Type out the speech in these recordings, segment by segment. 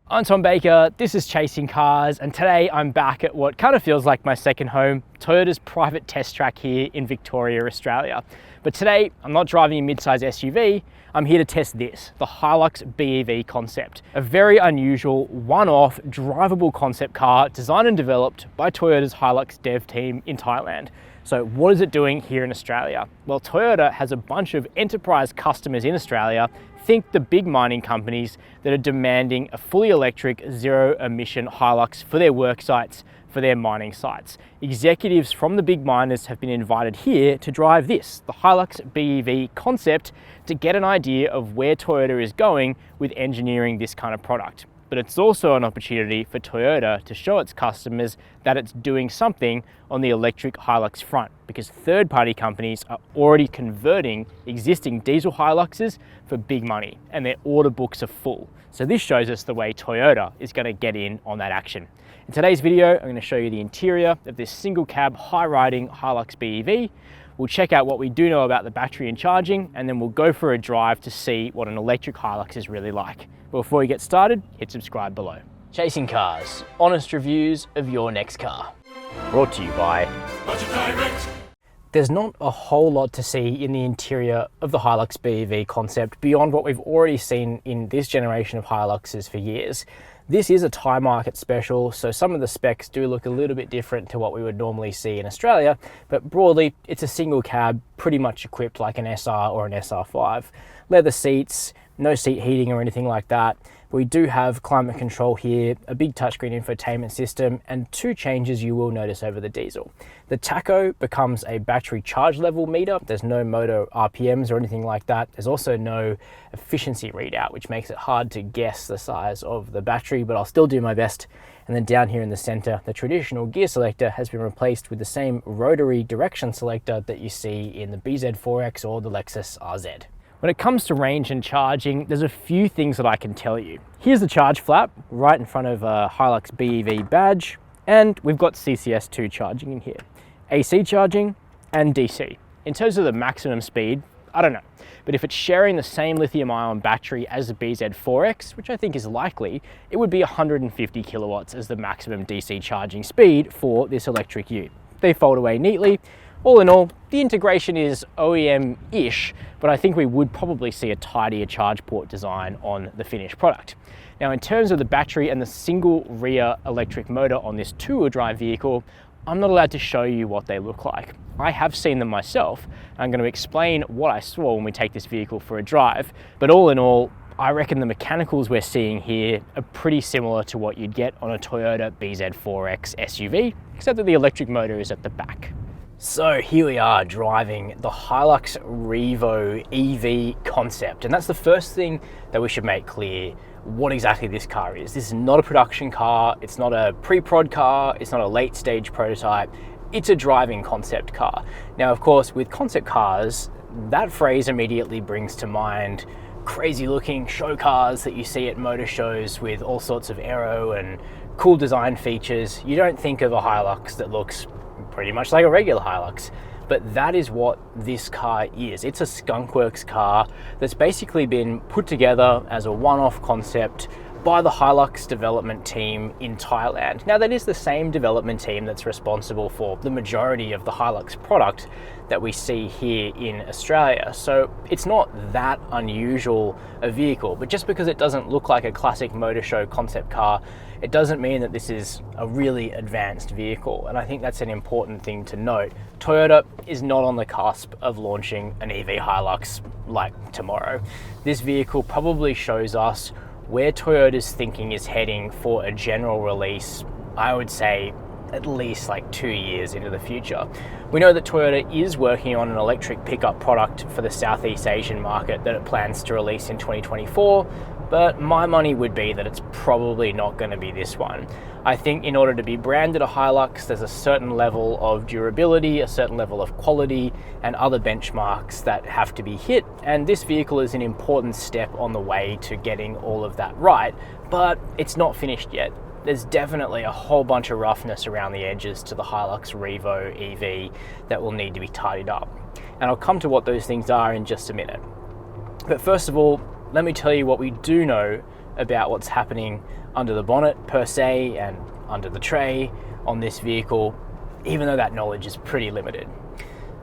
I'm Tom Baker, this is Chasing Cars, and today I'm back at what kind of feels like my second home, Toyota's private test track here in Victoria, Australia. But today, I'm not driving a mid-size SUV, I'm here to test this, the Hilux BEV concept. A very unusual, one-off, drivable concept car designed and developed by Toyota's Hilux dev team in Thailand. So what is it doing here in Australia? Well, Toyota has a bunch of enterprise customers in Australia. Think the big mining companies that are demanding a fully electric, zero-emission Hilux for their work sites, for their mining sites. Executives from the big miners have been invited here to drive this, the Hilux BEV concept, to get an idea of where Toyota is going with engineering this kind of product. But it's also an opportunity for Toyota to show its customers that it's doing something on the electric Hilux front, because third-party companies are already converting existing diesel Hiluxes for big money, and their order books are full. So this shows us the way Toyota is going to get in on that action. In today's video, I'm going to show you the interior of this single-cab, high-riding Hilux BEV. We'll check out what we do know about the battery and charging, and then we'll go for a drive to see what an electric Hilux is really like. But before we get started, hit subscribe below. Chasing Cars, honest reviews of your next car. Brought to you by Budget Direct. There's not a whole lot to see in the interior of the Hilux BEV concept beyond what we've already seen in this generation of Hiluxes for years. This is a Thai market special, so some of the specs do look a little bit different to what we would normally see in Australia, but broadly, it's a single cab, pretty much equipped like an SR or an SR5. Leather seats, no seat heating or anything like that. We do have climate control here, a big touchscreen infotainment system, and two changes you will notice over the diesel. The tacho becomes a battery charge level meter. There's no motor RPMs or anything like that. There's also no efficiency readout, which makes it hard to guess the size of the battery, but I'll still do my best. And then down here in the center, the traditional gear selector has been replaced with the same rotary direction selector that you see in the BZ4X or the Lexus RZ. When it comes to range and charging, there's a few things that I can tell you. Here's the charge flap right in front of a Hilux BEV badge, and we've got CCS2 charging in here. AC charging and DC. In terms of the maximum speed, I don't know, but if it's sharing the same lithium-ion battery as the BZ4X, which I think is likely, it would be 150 kilowatts as the maximum DC charging speed for this electric ute. They fold away neatly. All in all, the integration is OEM-ish, but I think we would probably see a tidier charge port design on the finished product. Now, in terms of the battery and the single rear electric motor on this two-wheel drive vehicle, I'm not allowed to show you what they look like. I have seen them myself. I'm going to explain what I saw when we take this vehicle for a drive, but all in all, I reckon the mechanicals we're seeing here are pretty similar to what you'd get on a Toyota BZ4X SUV, except that the electric motor is at the back. So here we are driving the Hilux Revo EV concept, and that's the first thing that we should make clear what exactly this car is. This is not a production car, it's not a pre-prod car, it's not a late stage prototype, it's a driving concept car. Now, of course, with concept cars, that phrase immediately brings to mind crazy looking show cars that you see at motor shows with all sorts of aero and cool design features. You don't think of a Hilux that looks pretty much like a regular Hilux, but that is what this car is. It's a skunkworks car that's basically been put together as a one-off concept by the Hilux development team in Thailand. Now, that is the same development team that's responsible for the majority of the Hilux product that we see here in Australia. So it's not that unusual a vehicle, but just because it doesn't look like a classic motor show concept car, it doesn't mean that this is a really advanced vehicle. And I think that's an important thing to note. Toyota is not on the cusp of launching an EV Hilux like tomorrow. This vehicle probably shows us where Toyota's thinking is heading for a general release, I would say at least like 2 years into the future. We know that Toyota is working on an electric pickup product for the Southeast Asian market that it plans to release in 2024, but my money would be that it's probably not going to be this one. I think in order to be branded a Hilux, there's a certain level of durability, a certain level of quality, and other benchmarks that have to be hit, and this vehicle is an important step on the way to getting all of that right, but it's not finished yet. There's definitely a whole bunch of roughness around the edges to the Hilux Revo EV that will need to be tidied up. And I'll come to what those things are in just a minute. But first of all, let me tell you what we do know about what's happening under the bonnet per se and under the tray on this vehicle, even though that knowledge is pretty limited.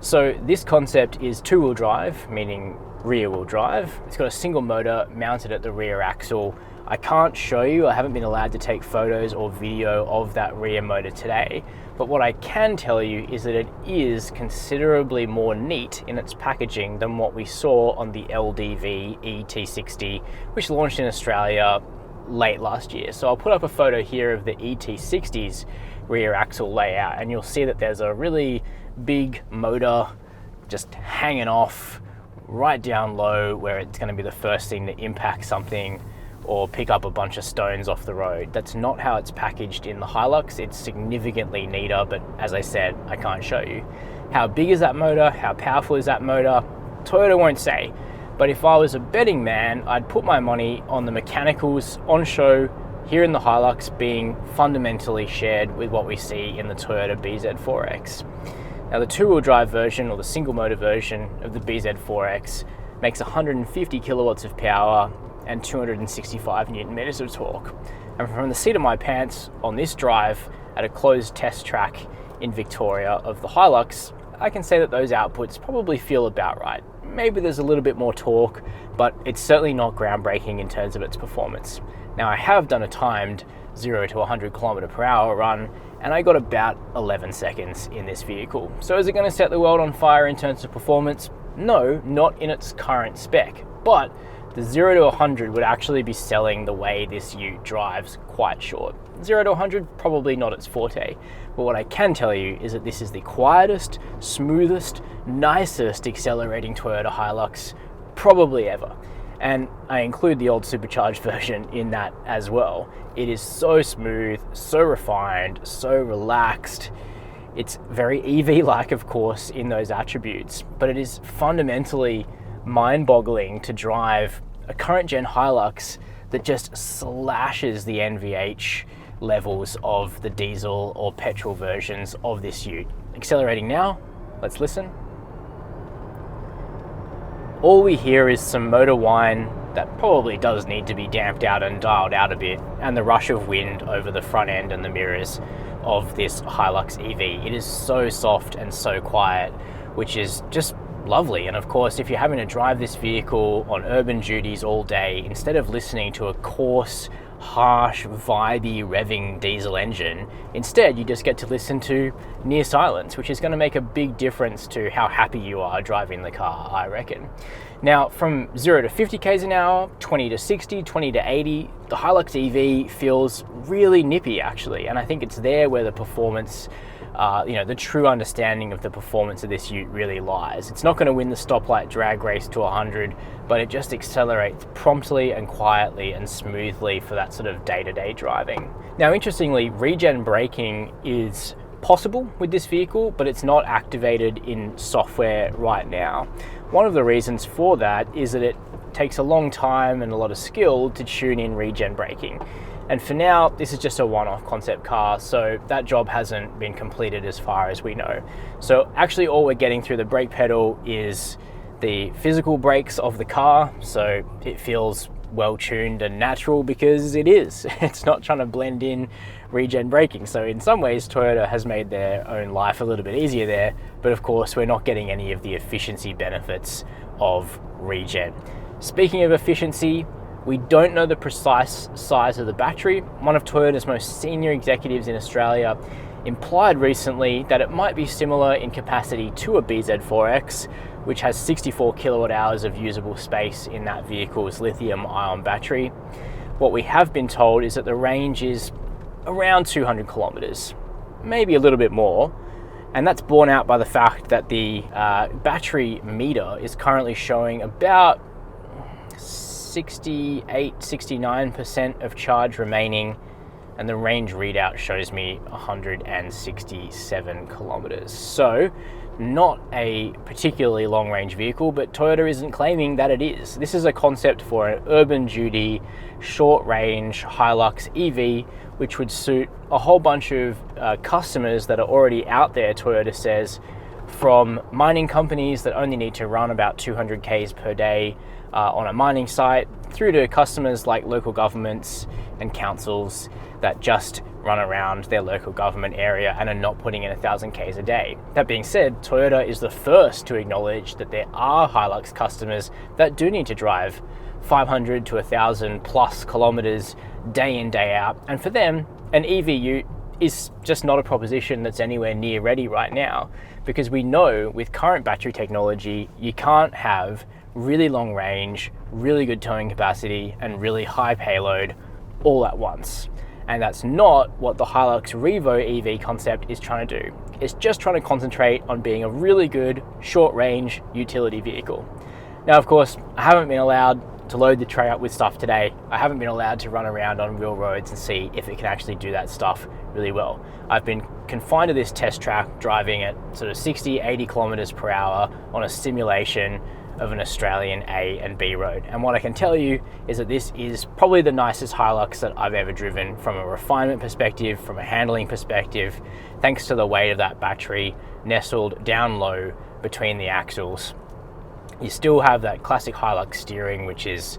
So this concept is two-wheel drive, meaning rear-wheel drive. It's got a single motor mounted at the rear axle. I can't show you, I haven't been allowed to take photos or video of that rear motor today, but what I can tell you is that it is considerably more neat in its packaging than what we saw on the LDV ET60, which launched in Australia late last year. So I'll put up a photo here of the ET60's rear axle layout, and you'll see that there's a really big motor just hanging off right down low, where it's going to be the first thing to impact something or pick up a bunch of stones off the road. That's not how it's packaged in the Hilux. It's significantly neater, but as I said, I can't show you. How big is that motor? How powerful is that motor? Toyota won't say, but if I was a betting man, I'd put my money on the mechanicals on show here in the Hilux being fundamentally shared with what we see in the Toyota BZ4X. Now the two-wheel drive version, or the single motor version of the BZ4X, makes 150 kilowatts of power and 265 Newton meters of torque. And from the seat of my pants on this drive at a closed test track in Victoria of the Hilux, I can say that those outputs probably feel about right. Maybe there's a little bit more torque, but it's certainly not groundbreaking in terms of its performance. Now I have done a timed 0 to 100 km per hour run, and I got about 11 seconds in this vehicle. So is it going to set the world on fire in terms of performance? No, not in its current spec, but the 0 to 100 would actually be selling the way this ute drives quite short. 0 to 100, probably not its forte. But what I can tell you is that this is the quietest, smoothest, nicest accelerating Toyota Hilux probably ever. And I include the old supercharged version in that as well. It is so smooth, so refined, so relaxed. It's very EV-like, of course, in those attributes, but it is fundamentally mind-boggling to drive a current gen Hilux that just slashes the NVH levels of the diesel or petrol versions of this ute. Accelerating now, let's listen. All we hear is some motor whine that probably does need to be damped out and dialed out a bit, and the rush of wind over the front end and the mirrors of this Hilux EV. It is so soft and so quiet, which is just lovely. And of course, if you're having to drive this vehicle on urban duties all day, instead of listening to a coarse, harsh, vibey, revving diesel engine, instead you just get to listen to near silence, which is going to make a big difference to how happy you are driving the car, I reckon. Now, from 0 to 50 k's an hour, 20 to 60, 20 to 80, the Hilux EV feels really nippy actually, and I think it's there where the performance, the true understanding of the performance of this ute really lies. It's not going to win the stoplight drag race to 100, but it just accelerates promptly and quietly and smoothly for that sort of day-to-day driving. Now, interestingly, regen braking is possible with this vehicle, but it's not activated in software right now. One of the reasons for that is that it takes a long time and a lot of skill to tune in regen braking. And for now, this is just a one-off concept car, so that job hasn't been completed as far as we know. So actually all we're getting through the brake pedal is the physical brakes of the car, so it feels well-tuned and natural because it is. It's not trying to blend in regen braking. So in some ways, Toyota has made their own life a little bit easier there, but of course, we're not getting any of the efficiency benefits of regen. Speaking of efficiency, we don't know the precise size of the battery. One of Toyota's most senior executives in Australia implied recently that it might be similar in capacity to a BZ4X, which has 64 kilowatt hours of usable space in that vehicle's lithium-ion battery. What we have been told is that the range is around 200 kilometers, maybe a little bit more, and that's borne out by the fact that the battery meter is currently showing about 69% of charge remaining, and the range readout shows me 167 kilometers. So not a particularly long range vehicle, but Toyota isn't claiming that it is. This is a concept for an urban duty, short range Hilux EV, which would suit a whole bunch of customers that are already out there, Toyota says, from mining companies that only need to run about 200 Ks per day on a mining site, through to customers like local governments and councils that just run around their local government area and are not putting in 1,000 Ks a day. That being said, Toyota is the first to acknowledge that there are Hilux customers that do need to drive 500 to 1,000 plus kilometers day in, day out. And for them, an EV ute is just not a proposition that's anywhere near ready right now, because we know with current battery technology, you can't have really long range, really good towing capacity, and really high payload all at once. And that's not what the Hilux Revo EV concept is trying to do. It's just trying to concentrate on being a really good short range utility vehicle. Now, of course, I haven't been allowed to load the tray up with stuff today. I haven't been allowed to run around on real roads and see if it can actually do that stuff really well. I've been confined to this test track, driving at sort of 60, 80 kilometers per hour on a simulation of an Australian A and B road. And what I can tell you is that this is probably the nicest Hilux that I've ever driven from a refinement perspective, from a handling perspective, thanks to the weight of that battery nestled down low between the axles. You still have that classic Hilux steering, which is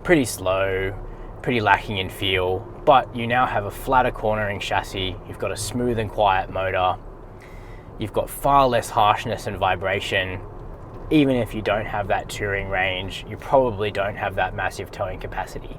pretty slow, pretty lacking in feel, but you now have a flatter cornering chassis, you've got a smooth and quiet motor, you've got far less harshness and vibration. Even if you don't have that touring range, you probably don't have that massive towing capacity.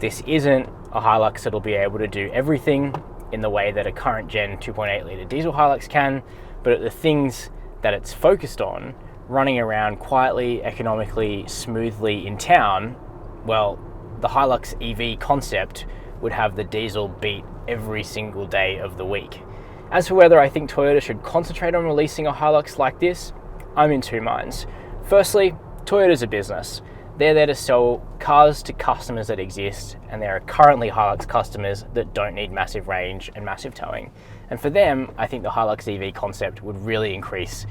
This isn't a Hilux that'll be able to do everything in the way that a current gen 2.8 litre diesel Hilux can, but at the things that it's focused on, running around quietly, economically, smoothly in town, well, the Hilux EV concept would have the diesel beat every single day of the week. As for whether I think Toyota should concentrate on releasing a Hilux like this, I'm in two minds. Firstly, Toyota's a business. They're there to sell cars to customers that exist, and there are currently Hilux customers that don't need massive range and massive towing. And for them, I think the Hilux EV concept would really increase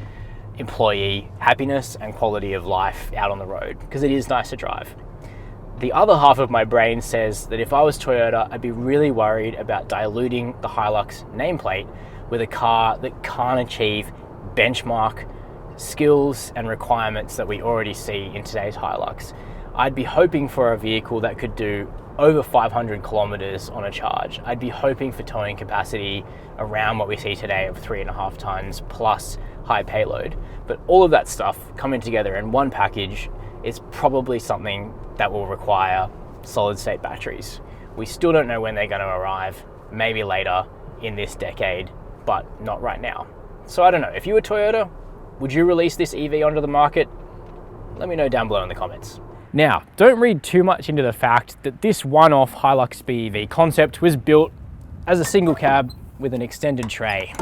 employee happiness and quality of life out on the road, because it is nice to drive. The other half of my brain says that if I was Toyota, I'd be really worried about diluting the Hilux nameplate with a car that can't achieve benchmark skills and requirements that we already see in today's Hilux. I'd be hoping for a vehicle that could do over 500 kilometers on a charge. I'd be hoping for towing capacity around what we see today of 3.5 tons plus high payload. But all of that stuff coming together in one package is probably something that will require solid state batteries. We still don't know when they're going to arrive, maybe later in this decade, but not right now. So I don't know, if you were Toyota, would you release this EV onto the market? Let me know down below in the comments. Now, don't read too much into the fact that this one-off Hilux BEV concept was built as a single cab with an extended tray.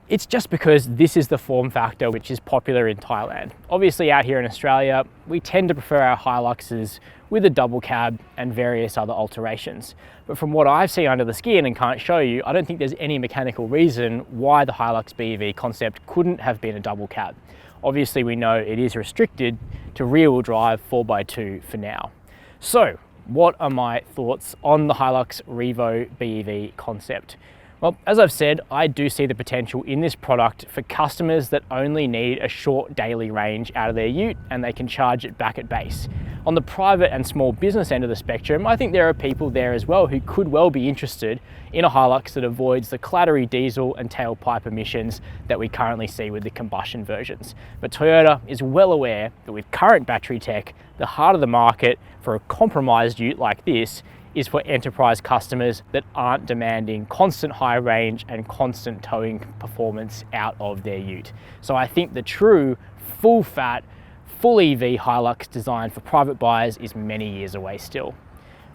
It's just because this is the form factor which is popular in Thailand. Obviously out here in Australia, we tend to prefer our Hiluxes with a double cab and various other alterations. But from what I've seen under the skin and can't show you, I don't think there's any mechanical reason why the Hilux BEV concept couldn't have been a double cab. Obviously we know it is restricted to rear-wheel drive 4x2 for now. So what are my thoughts on the Hilux Revo BEV concept? Well, as I've said, I do see the potential in this product for customers that only need a short daily range out of their ute and they can charge it back at base. On the private and small business end of the spectrum, I think there are people there as well who could well be interested in a Hilux that avoids the clattery diesel and tailpipe emissions that we currently see with the combustion versions. But Toyota is well aware that with current battery tech, the heart of the market for a compromised ute like this is for enterprise customers that aren't demanding constant high range and constant towing performance out of their ute. So I think the true full fat, full EV Hilux designed for private buyers is many years away still.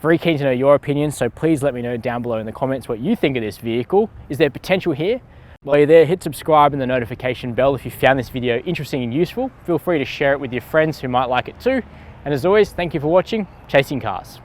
Very keen to know your opinion, so please let me know down below in the comments what you think of this vehicle. Is there potential here? While you're there, hit subscribe and the notification bell if you found this video interesting and useful. Feel free to share it with your friends who might like it too. And as always, thank you for watching Chasing Cars.